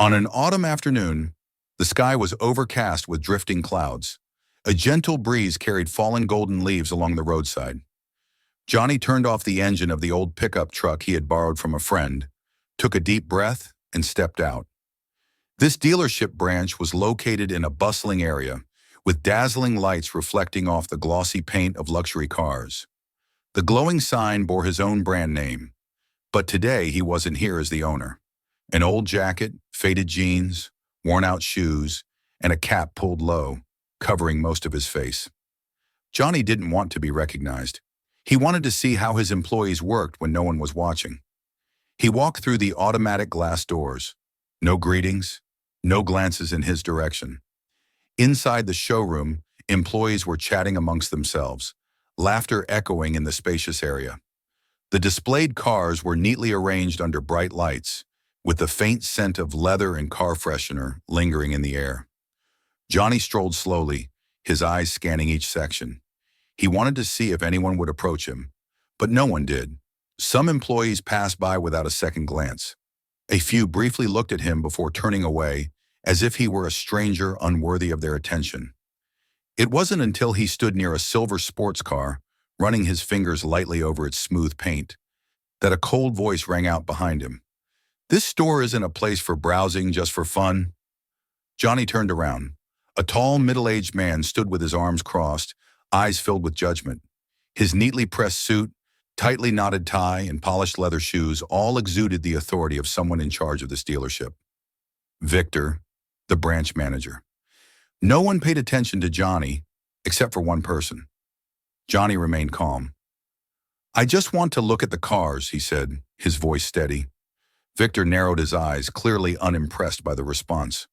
On an autumn afternoon, the sky was overcast with drifting clouds. A gentle breeze carried fallen golden leaves along the roadside. Johnny turned off the engine of the old pickup truck he had borrowed from a friend, took a deep breath, and stepped out. This dealership branch was located in a bustling area, with dazzling lights reflecting off the glossy paint of luxury cars. The glowing sign bore his own brand name, but today he wasn't here as the owner. An old jacket, faded jeans, worn-out shoes, and a cap pulled low, covering most of his face. Johnny didn't want to be recognized. He wanted to see how his employees worked when no one was watching. He walked through the automatic glass doors. No greetings, no glances in his direction. Inside the showroom, employees were chatting amongst themselves, laughter echoing in the spacious area. The displayed cars were neatly arranged under bright lights, with the faint scent of leather and car freshener lingering in the air. Johnny strolled slowly, his eyes scanning each section. He wanted to see if anyone would approach him, but no one did. Some employees passed by without a second glance. A few briefly looked at him before turning away, as if he were a stranger unworthy of their attention. It wasn't until he stood near a silver sports car, running his fingers lightly over its smooth paint, that a cold voice rang out behind him. "This store isn't a place for browsing just for fun." Johnny turned around. A tall, middle-aged man stood with his arms crossed, eyes filled with judgment. His neatly pressed suit, tightly knotted tie, and polished leather shoes all exuded the authority of someone in charge of this dealership. Victor, the branch manager. No one paid attention to Johnny, except for one person. Johnny remained calm. "I just want to look at the cars," he said, his voice steady. Victor narrowed his eyes, clearly unimpressed by the response.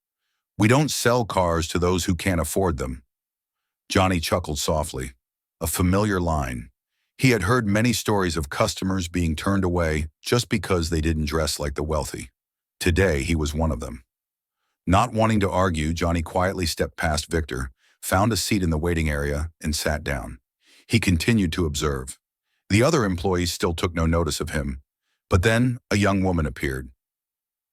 "We don't sell cars to those who can't afford them." Johnny chuckled softly. A familiar line. He had heard many stories of customers being turned away just because they didn't dress like the wealthy. Today, he was one of them. Not wanting to argue, Johnny quietly stepped past Victor, found a seat in the waiting area, and sat down. He continued to observe. The other employees still took no notice of him. But then a young woman appeared.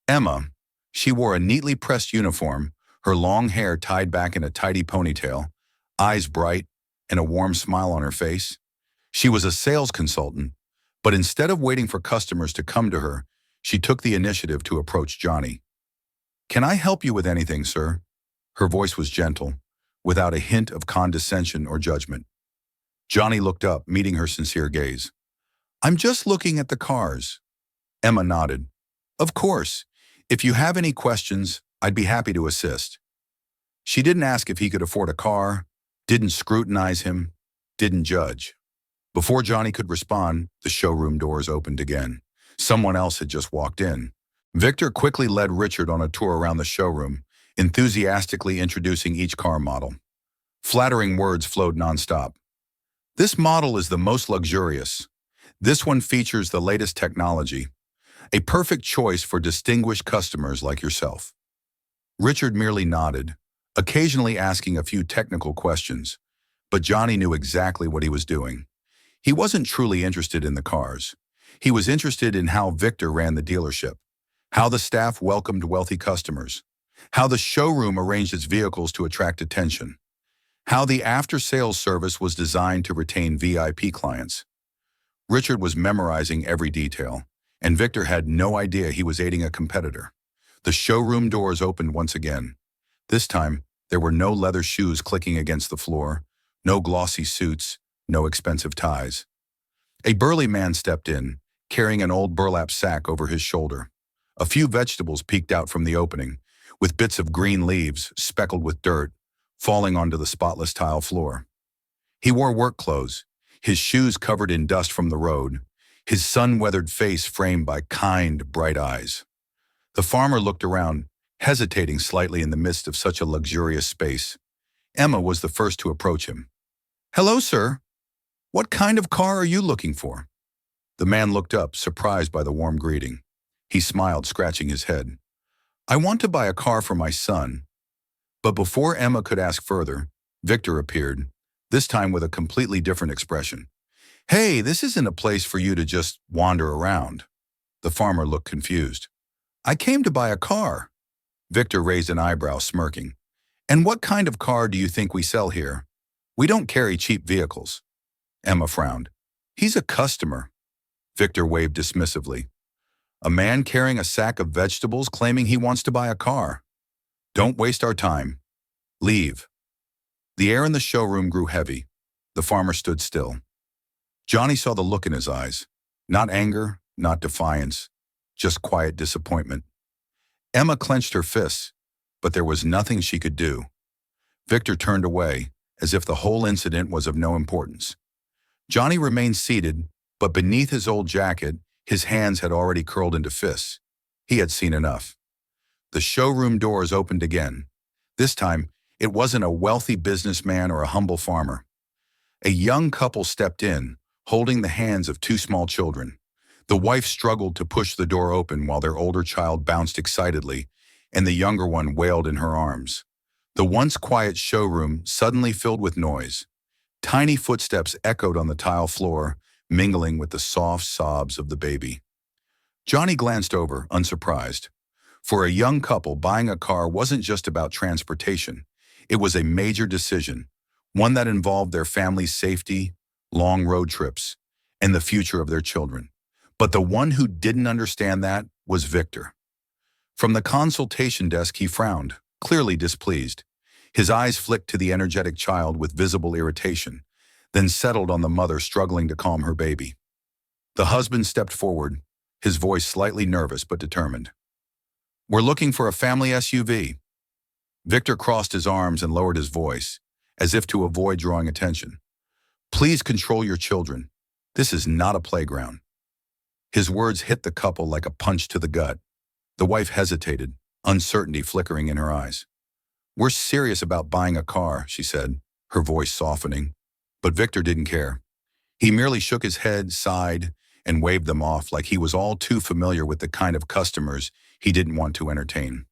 Emma. She wore a neatly pressed uniform, her long hair tied back in a tidy ponytail, eyes bright, and a warm smile on her face. She was a sales consultant, but instead of waiting for customers to come to her, she took the initiative to approach Johnny. "Can I help you with anything, sir?" Her voice was gentle, without a hint of condescension or judgment. Johnny looked up, meeting her sincere gaze. "I'm just looking at the cars." Emma nodded. "Of course. If you have any questions, I'd be happy to assist." She didn't ask if he could afford a car, didn't scrutinize him, didn't judge. Before Johnny could respond, the showroom doors opened again. Someone else had just walked in. Victor quickly led Richard on a tour around the showroom, enthusiastically introducing each car model. Flattering words flowed nonstop. "This model is the most luxurious. This one features the latest technology. A perfect choice for distinguished customers like yourself." Richard merely nodded, occasionally asking a few technical questions, but Johnny knew exactly what he was doing. He wasn't truly interested in the cars. He was interested in how Victor ran the dealership, how the staff welcomed wealthy customers, how the showroom arranged its vehicles to attract attention, how the after-sales service was designed to retain VIP clients. Richard was memorizing every detail, and Victor had no idea he was aiding a competitor. The showroom doors opened once again. This time, there were no leather shoes clicking against the floor, no glossy suits, no expensive ties. A burly man stepped in, carrying an old burlap sack over his shoulder. A few vegetables peeked out from the opening, with bits of green leaves, speckled with dirt, falling onto the spotless tile floor. He wore work clothes, his shoes covered in dust from the road, his sun-weathered face framed by kind, bright eyes. The farmer looked around, hesitating slightly in the midst of such a luxurious space. Emma was the first to approach him. "Hello, sir. What kind of car are you looking for?" The man looked up, surprised by the warm greeting. He smiled, scratching his head. "I want to buy a car for my son." But before Emma could ask further, Victor appeared, this time with a completely different expression. "Hey, this isn't a place for you to just wander around." The farmer looked confused. "I came to buy a car." Victor raised an eyebrow, smirking. And what kind of car do you think we sell here? We don't carry cheap vehicles. Emma frowned. He's a customer. Victor waved dismissively. A man carrying a sack of vegetables claiming he wants to buy a car. Don't waste our time. Leave. The air in the showroom grew heavy. The farmer stood still. Johnny saw the look in his eyes. Not anger, not defiance, just quiet disappointment. Emma clenched her fists, but there was nothing she could do. Victor turned away, as if the whole incident was of no importance. Johnny remained seated, but beneath his old jacket, his hands had already curled into fists. He had seen enough. The showroom doors opened again. This time, it wasn't a wealthy businessman or a humble farmer. A young couple stepped in, holding the hands of two small children. The wife struggled to push the door open while their older child bounced excitedly, and the younger one wailed in her arms. The once quiet showroom suddenly filled with noise. Tiny footsteps echoed on the tile floor, mingling with the soft sobs of the baby. Johnny glanced over, unsurprised. For a young couple, buying a car wasn't just about transportation. It was a major decision, one that involved their family's safety, long road trips, and the future of their children. But the one who didn't understand that was Victor. From the consultation desk, he frowned, clearly displeased. His eyes flicked to the energetic child with visible irritation, then settled on the mother struggling to calm her baby. The husband stepped forward, his voice slightly nervous but determined. We're looking for a family SUV. Victor crossed his arms and lowered his voice, as if to avoid drawing attention. Please control your children. This is not a playground. His words hit the couple like a punch to the gut. The wife hesitated, uncertainty flickering in her eyes. We're serious about buying a car, she said, her voice softening. But Victor didn't care. He merely shook his head, sighed, and waved them off like he was all too familiar with the kind of customers he didn't want to entertain.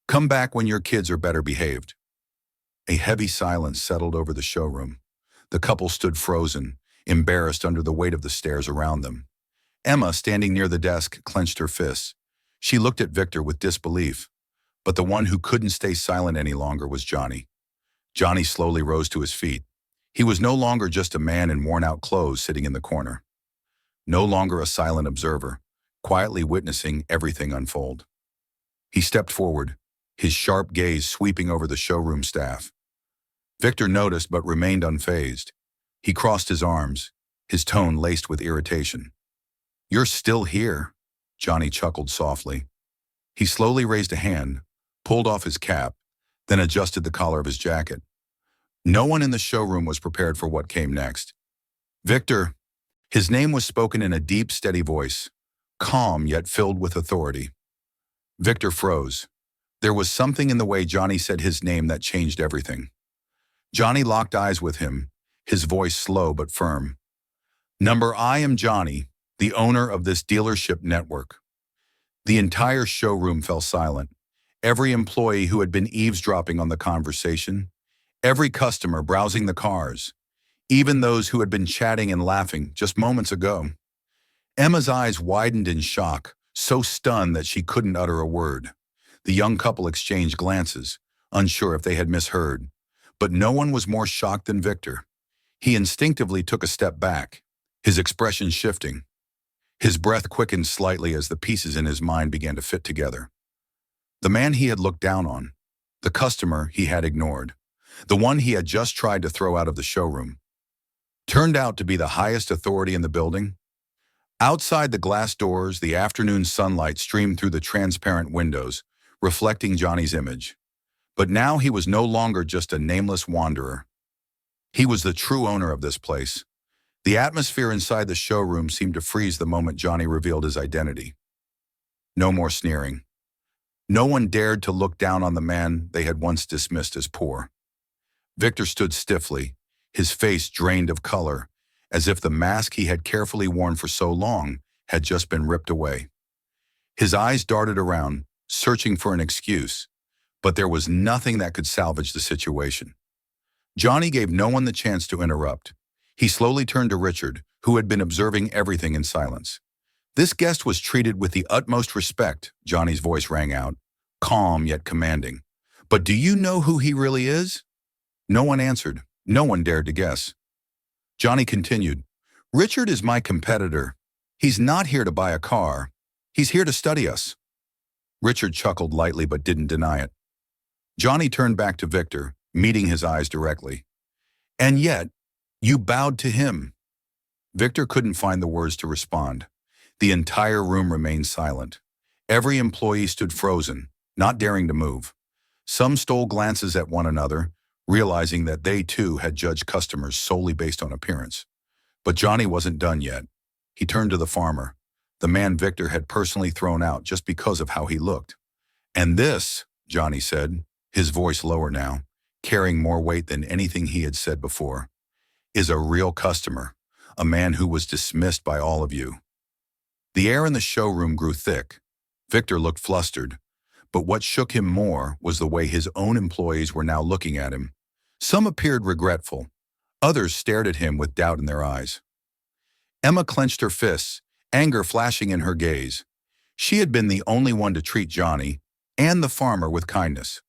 Come back when your kids are better behaved. A heavy silence settled over the showroom. The couple stood frozen, embarrassed under the weight of the stares around them. Emma, standing near the desk, clenched her fists. She looked at Victor with disbelief. But the one who couldn't stay silent any longer was Johnny. Johnny slowly rose to his feet. He was no longer just a man in worn-out clothes sitting in the corner. No longer a silent observer, quietly witnessing everything unfold. He stepped forward, his sharp gaze sweeping over the showroom staff. Victor noticed but remained unfazed. He crossed his arms, his tone laced with irritation. You're still here, Johnny chuckled softly. He slowly raised a hand, pulled off his cap, then adjusted the collar of his jacket. No one in the showroom was prepared for what came next. Victor. His name was spoken in a deep, steady voice, calm yet filled with authority. Victor froze. There was something in the way Johnny said his name that changed everything. Johnny locked eyes with him, his voice slow but firm. I am Johnny, the owner of this dealership network. The entire showroom fell silent. Every employee who had been eavesdropping on the conversation, every customer browsing the cars, even those who had been chatting and laughing just moments ago. Emma's eyes widened in shock, so stunned that she couldn't utter a word. The young couple exchanged glances, unsure if they had misheard. But no one was more shocked than Victor. He instinctively took a step back, his expression shifting. His breath quickened slightly as the pieces in his mind began to fit together. The man he had looked down on, the customer he had ignored, the one he had just tried to throw out of the showroom, turned out to be the highest authority in the building. Outside the glass doors, the afternoon sunlight streamed through the transparent windows, reflecting Johnny's image. But now he was no longer just a nameless wanderer. He was the true owner of this place. The atmosphere inside the showroom seemed to freeze the moment Johnny revealed his identity. No more sneering. No one dared to look down on the man they had once dismissed as poor. Victor stood stiffly, his face drained of color, as if the mask he had carefully worn for so long had just been ripped away. His eyes darted around, searching for an excuse, but there was nothing that could salvage the situation. Johnny gave no one the chance to interrupt. He slowly turned to Richard, who had been observing everything in silence. This guest was treated with the utmost respect, Johnny's voice rang out, calm yet commanding. "But do you know who he really is?" No one answered. No one dared to guess. Johnny continued, "Richard is my competitor. He's not here to buy a car. He's here to study us." Richard chuckled lightly but didn't deny it. Johnny turned back to Victor, meeting his eyes directly. "And yet, you bowed to him." Victor couldn't find the words to respond. The entire room remained silent. Every employee stood frozen, not daring to move. Some stole glances at one another, realizing that they too had judged customers solely based on appearance. But Johnny wasn't done yet. He turned to the farmer, the man Victor had personally thrown out just because of how he looked. "And this," Johnny said, his voice lower now, carrying more weight than anything he had said before, "is a real customer, a man who was dismissed by all of you." The air in the showroom grew thick. Victor looked flustered, but what shook him more was the way his own employees were now looking at him. Some appeared regretful. Others stared at him with doubt in their eyes. Emma clenched her fists, anger flashing in her gaze. She had been the only one to treat Johnny and the farmer with kindness.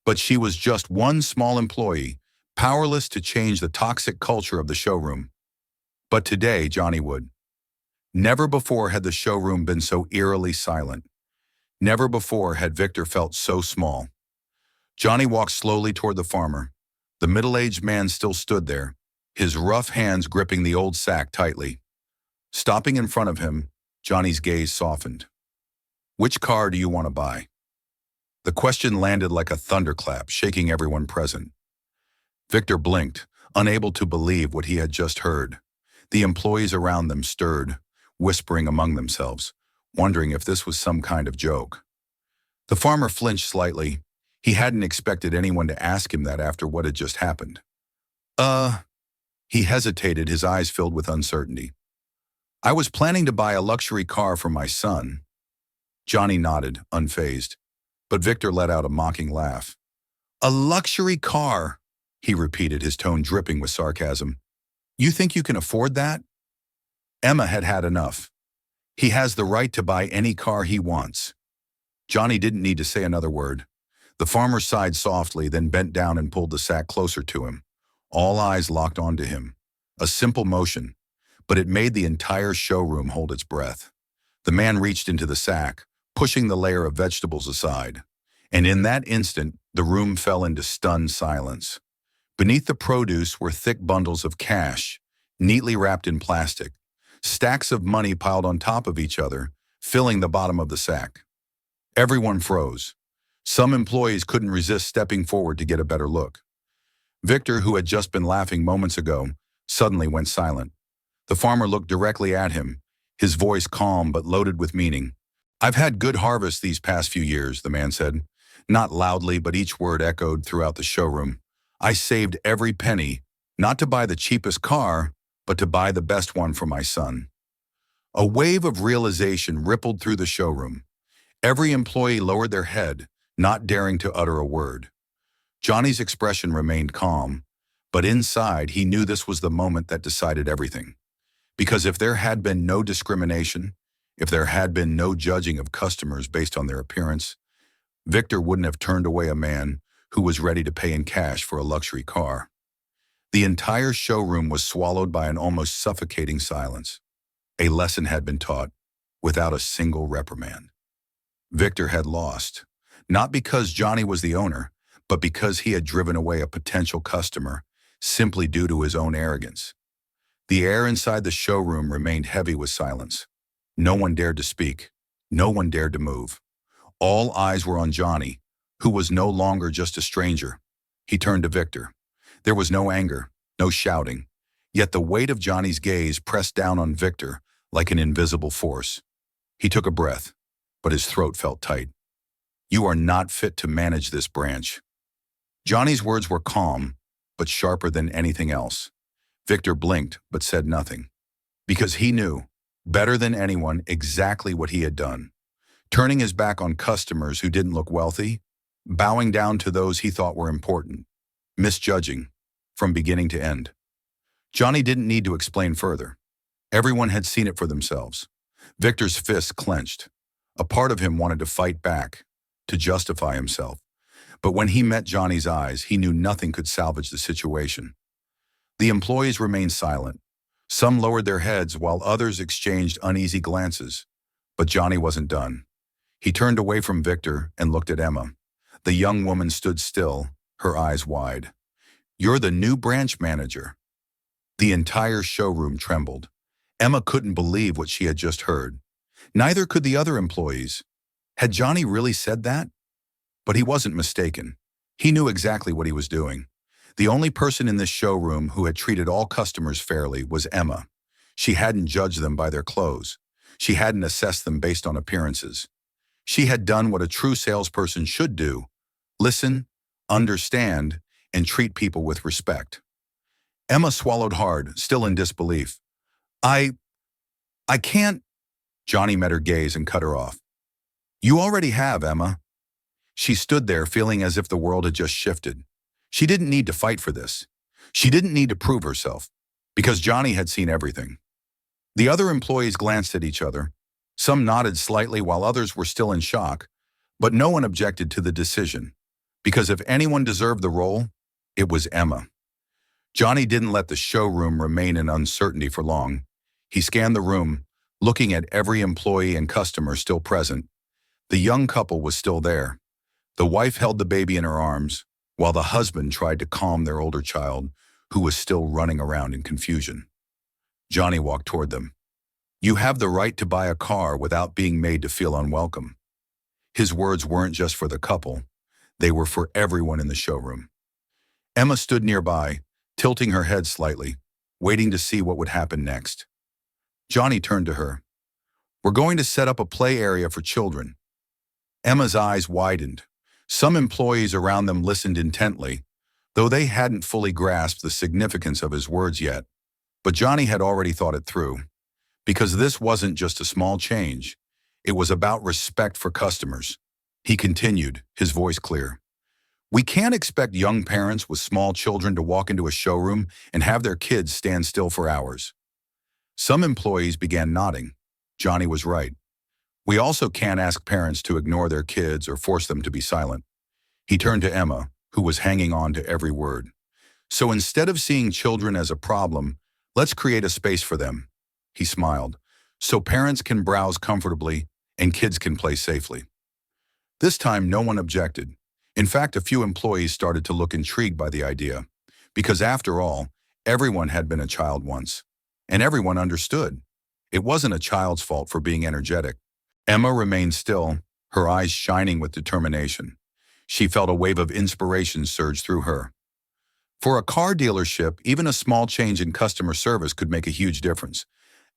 But she was just one small employee, powerless to change the toxic culture of the showroom. But today, Johnny would. Never before had the showroom been so eerily silent. Never before had Victor felt so small. Johnny walked slowly toward the farmer. The middle-aged man still stood there, his rough hands gripping the old sack tightly. Stopping in front of him, Johnny's gaze softened. "Which car do you want to buy?" The question landed like a thunderclap, shaking everyone present. Victor blinked, unable to believe what he had just heard. The employees around them stirred, whispering among themselves, wondering if this was some kind of joke. The farmer flinched slightly. He hadn't expected anyone to ask him that after what had just happened. He hesitated, his eyes filled with uncertainty. "I was planning to buy a luxury car for my son." Johnny nodded, unfazed, but Victor let out a mocking laugh. "A luxury car," he repeated, his tone dripping with sarcasm. "You think you can afford that?" Emma had had enough. "He has the right to buy any car he wants." Johnny didn't need to say another word. The farmer sighed softly, then bent down and pulled the sack closer to him. All eyes locked onto him. A simple motion, but it made the entire showroom hold its breath. The man reached into the sack, pushing the layer of vegetables aside. And in that instant, the room fell into stunned silence. Beneath the produce were thick bundles of cash, neatly wrapped in plastic. Stacks of money piled on top of each other, filling the bottom of the sack. Everyone froze. Some employees couldn't resist stepping forward to get a better look. Victor, who had just been laughing moments ago, suddenly went silent. The farmer looked directly at him, his voice calm but loaded with meaning. "I've had good harvests these past few years," the man said. Not loudly, but each word echoed throughout the showroom. "I saved every penny, not to buy the cheapest car, but to buy the best one for my son." A wave of realization rippled through the showroom. Every employee lowered their head, not daring to utter a word. Johnny's expression remained calm, but inside he knew this was the moment that decided everything. Because if there had been no discrimination, if there had been no judging of customers based on their appearance, Victor wouldn't have turned away a man who was ready to pay in cash for a luxury car. The entire showroom was swallowed by an almost suffocating silence. A lesson had been taught, without a single reprimand. Victor had lost, not because Johnny was the owner, but because he had driven away a potential customer, simply due to his own arrogance. The air inside the showroom remained heavy with silence. No one dared to speak. No one dared to move. All eyes were on Johnny, who was no longer just a stranger. He turned to Victor. There was no anger, no shouting, yet the weight of Johnny's gaze pressed down on Victor like an invisible force. He took a breath, but his throat felt tight. "You are not fit to manage this branch." Johnny's words were calm, but sharper than anything else. Victor blinked, but said nothing. Because he knew, better than anyone, exactly what he had done. Turning his back on customers who didn't look wealthy, bowing down to those he thought were important, misjudging, from beginning to end. Johnny didn't need to explain further. Everyone had seen it for themselves. Victor's fists clenched. A part of him wanted to fight back, to justify himself. But when he met Johnny's eyes, he knew nothing could salvage the situation. The employees remained silent. Some lowered their heads while others exchanged uneasy glances. But Johnny wasn't done. He turned away from Victor and looked at Emma. The young woman stood still, her eyes wide. "You're the new branch manager." The entire showroom trembled. Emma couldn't believe what she had just heard. Neither could the other employees. Had Johnny really said that? But he wasn't mistaken. He knew exactly what he was doing. The only person in this showroom who had treated all customers fairly was Emma. She hadn't judged them by their clothes. She hadn't assessed them based on appearances. She had done what a true salesperson should do: listen, understand, and treat people with respect. Emma swallowed hard, still in disbelief. I can't." Johnny met her gaze and cut her off. "You already have, Emma." She stood there feeling as if the world had just shifted. She didn't need to fight for this. She didn't need to prove herself, because Johnny had seen everything. The other employees glanced at each other. Some nodded slightly while others were still in shock, but no one objected to the decision, because if anyone deserved the role, it was Emma. Johnny didn't let the showroom remain in uncertainty for long. He scanned the room, looking at every employee and customer still present. The young couple was still there. The wife held the baby in her arms, while the husband tried to calm their older child, who was still running around in confusion. Johnny walked toward them. "You have the right to buy a car without being made to feel unwelcome." His words weren't just for the couple. They were for everyone in the showroom. Emma stood nearby, tilting her head slightly, waiting to see what would happen next. Johnny turned to her. "We're going to set up a play area for children." Emma's eyes widened. Some employees around them listened intently, though they hadn't fully grasped the significance of his words yet. But Johnny had already thought it through, because this wasn't just a small change. It was about respect for customers. He continued, his voice clear. "We can't expect young parents with small children to walk into a showroom and have their kids stand still for hours." Some employees began nodding. Johnny was right. We also can't ask parents to ignore their kids or force them to be silent. He turned to Emma, who was hanging on to every word. "So instead of seeing children as a problem, let's create a space for them." He smiled. "So parents can browse comfortably and kids can play safely." This time, no one objected. In fact, a few employees started to look intrigued by the idea, because after all, everyone had been a child once, and everyone understood. It wasn't a child's fault for being energetic. Emma remained still, her eyes shining with determination. She felt a wave of inspiration surge through her. For a car dealership, even a small change in customer service could make a huge difference.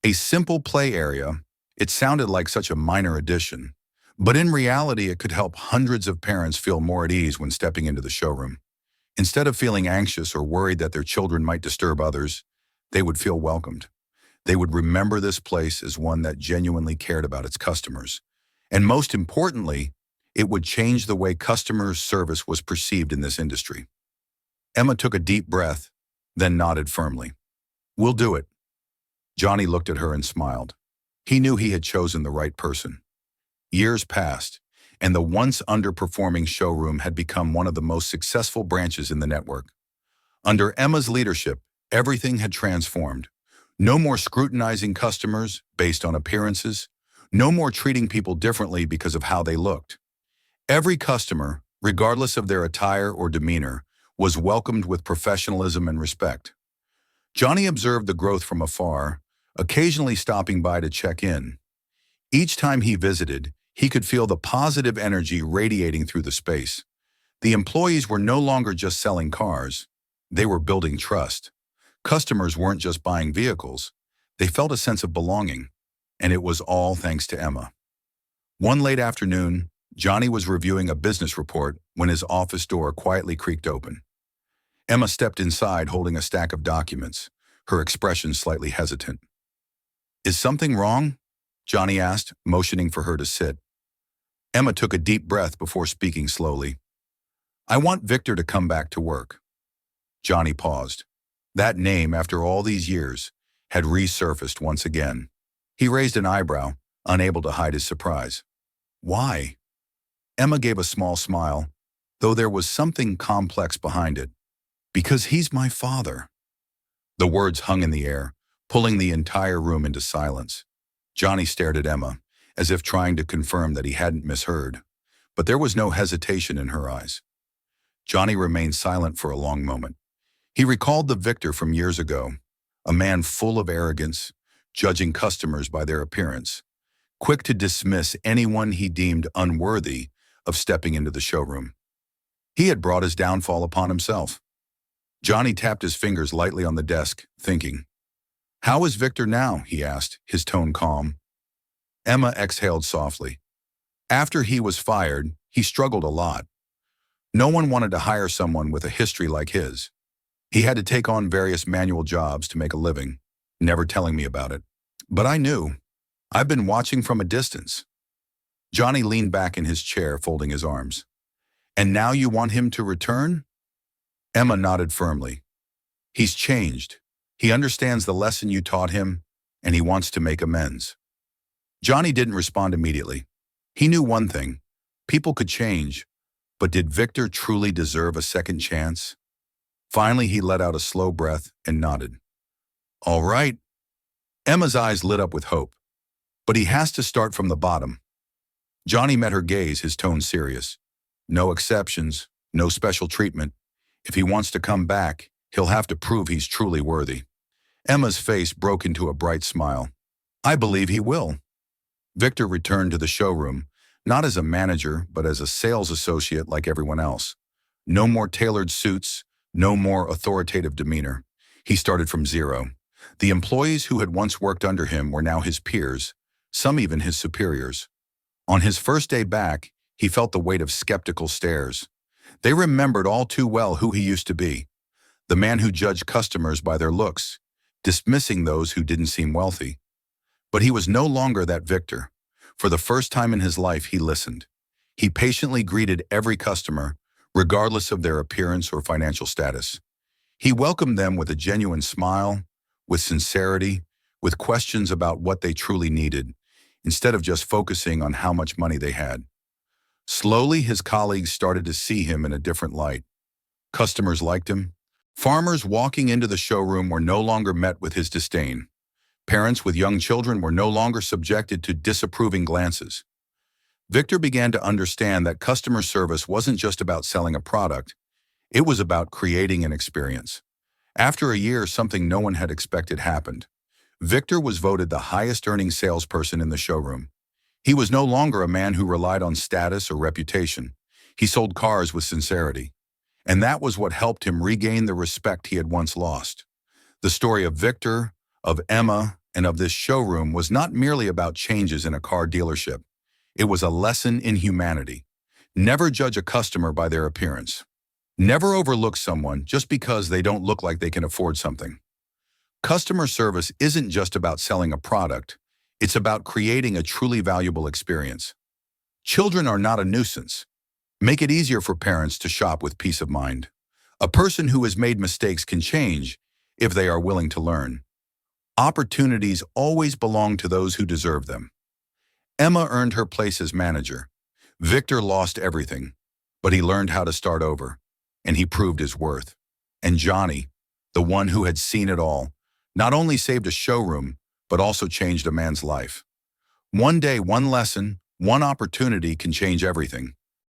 A simple play area, it sounded like such a minor addition, but in reality it could help hundreds of parents feel more at ease when stepping into the showroom. Instead of feeling anxious or worried that their children might disturb others, they would feel welcomed. They would remember this place as one that genuinely cared about its customers. And most importantly, it would change the way customer service was perceived in this industry. Emma took a deep breath, then nodded firmly. "We'll do it." Johnny looked at her and smiled. He knew he had chosen the right person. Years passed, and the once underperforming showroom had become one of the most successful branches in the network. Under Emma's leadership, everything had transformed. No more scrutinizing customers based on appearances. No more treating people differently because of how they looked. Every customer, regardless of their attire or demeanor, was welcomed with professionalism and respect. Johnny observed the growth from afar, occasionally stopping by to check in. Each time he visited, he could feel the positive energy radiating through the space. The employees were no longer just selling cars. They were building trust. Customers weren't just buying vehicles. They felt a sense of belonging, and it was all thanks to Emma. One late afternoon, Johnny was reviewing a business report when his office door quietly creaked open. Emma stepped inside holding a stack of documents, her expression slightly hesitant. "Is something wrong?" Johnny asked, motioning for her to sit. Emma took a deep breath before speaking slowly. "I want Victor to come back to work." Johnny paused. That name, after all these years, had resurfaced once again. He raised an eyebrow, unable to hide his surprise. "Why?" Emma gave a small smile, though there was something complex behind it. Because he's my father. The words hung in the air, pulling the entire room into silence. Johnny stared at Emma, as if trying to confirm that he hadn't misheard. But there was no hesitation in her eyes. Johnny remained silent for a long moment. He recalled the Victor from years ago, a man full of arrogance, judging customers by their appearance, quick to dismiss anyone he deemed unworthy of stepping into the showroom. He had brought his downfall upon himself. Johnny tapped his fingers lightly on the desk, thinking. "How is Victor now?" he asked, his tone calm. Emma exhaled softly. After he was fired, he struggled a lot. No one wanted to hire someone with a history like his. He had to take on various manual jobs to make a living, never telling me about it. But I knew. I've been watching from a distance. Johnny leaned back in his chair, folding his arms. "And now you want him to return?" Emma nodded firmly. "He's changed. He understands the lesson you taught him, and he wants to make amends." Johnny didn't respond immediately. He knew one thing. People could change, but did Victor truly deserve a second chance? Finally, he let out a slow breath and nodded. "All right." Emma's eyes lit up with hope. "But he has to start from the bottom." Johnny met her gaze, his tone serious. "No exceptions, no special treatment. If he wants to come back, he'll have to prove he's truly worthy." Emma's face broke into a bright smile. "I believe he will." Victor returned to the showroom, not as a manager, but as a sales associate like everyone else. No more tailored suits, no more authoritative demeanor. He started from zero. The employees who had once worked under him were now his peers, some even his superiors. On his first day back, he felt the weight of skeptical stares. They remembered all too well who he used to be, the man who judged customers by their looks, dismissing those who didn't seem wealthy. But he was no longer that Victor. For the first time in his life, he listened. He patiently greeted every customer, regardless of their appearance or financial status. He welcomed them with a genuine smile, with sincerity, with questions about what they truly needed, instead of just focusing on how much money they had. Slowly, his colleagues started to see him in a different light. Customers liked him. Farmers walking into the showroom were no longer met with his disdain. Parents with young children were no longer subjected to disapproving glances. Victor began to understand that customer service wasn't just about selling a product, it was about creating an experience. After a year, something no one had expected happened. Victor was voted the highest-earning salesperson in the showroom. He was no longer a man who relied on status or reputation. He sold cars with sincerity. And that was what helped him regain the respect he had once lost. The story of Victor, of Emma, and of this showroom was not merely about changes in a car dealership. It was a lesson in humanity. Never judge a customer by their appearance. Never overlook someone just because they don't look like they can afford something. Customer service isn't just about selling a product. It's about creating a truly valuable experience. Children are not a nuisance. Make it easier for parents to shop with peace of mind. A person who has made mistakes can change if they are willing to learn. Opportunities always belong to those who deserve them. Emma earned her place as manager. Victor lost everything, but he learned how to start over, and he proved his worth. And Johnny, the one who had seen it all, not only saved a showroom, but also changed a man's life. One day, one lesson, one opportunity can change everything.